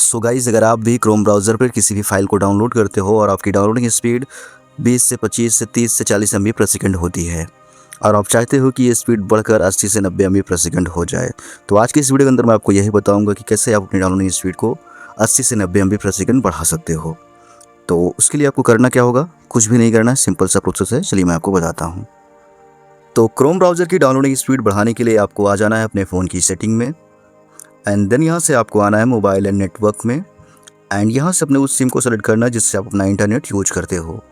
So guys, अगर आप भी क्रोम ब्राउज़र पर किसी भी फाइल को डाउनलोड करते हो और आपकी डाउनलोडिंग स्पीड 20 से 25 से 30 से 40 एमबी पर सेकंड होती है और आप चाहते हो कि ये स्पीड बढ़कर 80 से 90 एमबी पर सेकंड हो जाए, तो आज की इस वीडियो के अंदर मैं आपको यही बताऊंगा कि कैसे आप अपनी डाउनलोडिंग स्पीड को 80 से 90 एमबी पर सेकंड बढ़ा सकते हो। तो उसके लिए आपको करना क्या होगा? कुछ भी नहीं करना है, सिंपल सा प्रोसेस है। चलिए मैं आपको बताता हूँ। तो क्रोम ब्राउज़र की डाउनलोडिंग स्पीड बढ़ाने के लिए आपको आ जाना है अपने फ़ोन की सेटिंग में, एंड देन यहाँ से आपको आना है मोबाइल एंड नेटवर्क में, एंड यहाँ से अपने उस सिम को सेलेक्ट करना है जिससे आप अपना इंटरनेट यूज करते हो।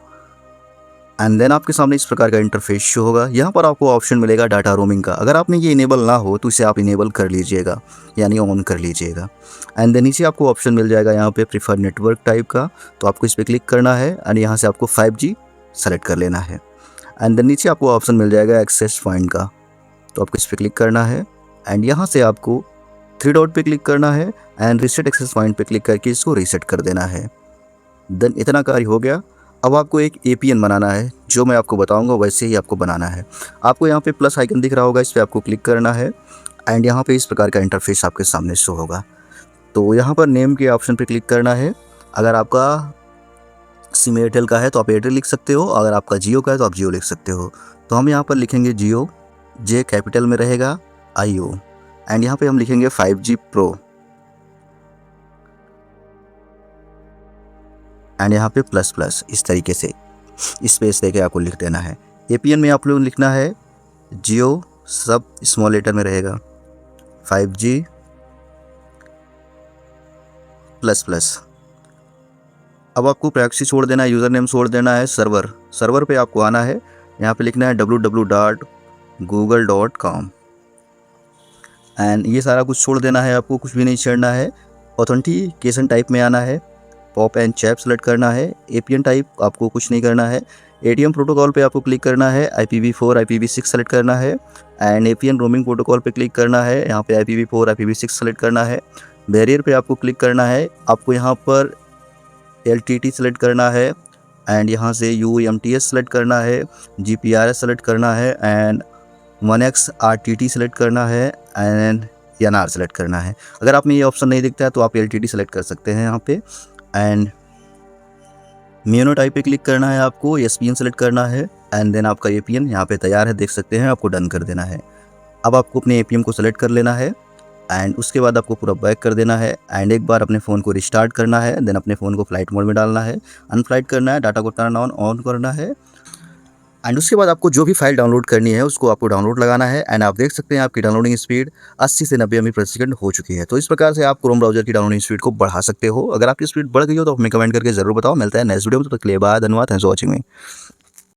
एंड देन आपके सामने इस प्रकार का इंटरफेस शो होगा। यहाँ पर आपको ऑप्शन मिलेगा डाटा रोमिंग का। अगर आपने ये इनेबल ना हो तो इसे आप इनेबल कर लीजिएगा, यानी ऑन कर लीजिएगा। एंड देन नीचे आपको ऑप्शन मिल जाएगा यहाँ पे प्रीफर नेटवर्क टाइप का, तो आपको इस पर क्लिक करना है एंड यहाँ से आपको 5G सेलेक्ट कर लेना है। एंड देन नीचे आपको ऑप्शन मिल जाएगा एक्सेस पॉइंट का, तो आपको इस पर क्लिक करना है एंड यहाँ से आपको 3 डॉट पे क्लिक करना है एंड रीसेट एक्सेस पॉइंट पे क्लिक करके इसको रीसेट कर देना है। देन इतना कार्य हो गया। अब आपको एक APN बनाना है, जो मैं आपको बताऊंगा वैसे ही आपको बनाना है। आपको यहाँ पे प्लस आइकन दिख रहा होगा, इस पर आपको क्लिक करना है एंड यहाँ पे इस प्रकार का इंटरफेस आपके सामने शो होगा। तो यहाँ पर नेम के ऑप्शन पे क्लिक करना है। अगर आपका सिम एयरटेल का है तो आप एयरटेल लिख सकते हो, अगर आपका जियो का है तो आप जियो लिख सकते हो। तो हम यहाँ पर लिखेंगे जियो, जे कैपिटल में रहेगा, IO, एंड यहाँ पे हम लिखेंगे 5G प्रो, एंड यहाँ पे प्लस प्लस इस तरीके से स्पेस देके आपको लिख देना है। APN में आप लोग लिखना है जियो, सब स्मॉल लेटर में रहेगा, 5G प्लस प्लस। अब आपको प्रॉक्सी छोड़ देना है, यूज़र नेम छोड़ देना है सर्वर पे आपको आना है। यहाँ पे लिखना है www.google.com, एंड ये सारा कुछ छोड़ देना है, आपको कुछ भी नहीं छेड़ना है। ऑथेंटिकेशन टाइप में आना है, पॉप एंड चैप सेलेक्ट करना है। APN टाइप आपको कुछ नहीं करना है। ATM प्रोटोकॉल पे आपको क्लिक करना है, IPv4 IPv6 सेलेक्ट करना है एंड APN रोमिंग प्रोटोकॉल पे क्लिक करना है। यहाँ पे IPv4 IPv6 सेलेक्ट करना है। बैरियर पे आपको क्लिक करना है, आपको यहाँ पर LTT सेलेक्ट करना है एंड यहाँ से UMTS सेलेक्ट करना है, GPRS सेलेक्ट करना है एंड 1X RTT सेलेक्ट करना है एंड NR सेलेक्ट करना है। अगर आप में ये ऑप्शन नहीं दिखता है तो आप LTT सेलेक्ट कर सकते हैं यहाँ पे। एंड मेनो टाइप पे क्लिक करना है, आपको SPN सेलेक्ट करना है एंड देन आपका APN यहाँ पे तैयार है, देख सकते हैं। आपको डन कर देना है। अब आपको अपने APN को सेलेक्ट कर लेना है एंड उसके बाद आपको पूरा बैक कर देना है एंड एक बार अपने फ़ोन को रिस्टार्ट करना है। देन अपने फ़ोन को फ्लाइट मोड में डालना है, अनफ्लाइट करना है, डाटा को टर्न ऑन करना है एंड उसके बाद आपको जो भी फाइल डाउनलोड करनी है उसको आपको डाउनलोड लगाना है। एंड आप देख सकते हैं आपकी डाउनलोडिंग स्पीड 80 से 90 एमबी पर सेकंड हो चुकी है। तो इस प्रकार से आप क्रोम ब्राउज़र की डाउनलोडिंग स्पीड को बढ़ा सकते हो। अगर आपकी स्पीड बढ़ गई हो तो हमें कमेंट करके जरूर बताओ। मिलता है नेक्स्ट वीडियो में, तो तक के लिए बाय, धन्यवाद, थैंक्स फॉर वॉचिंग मी।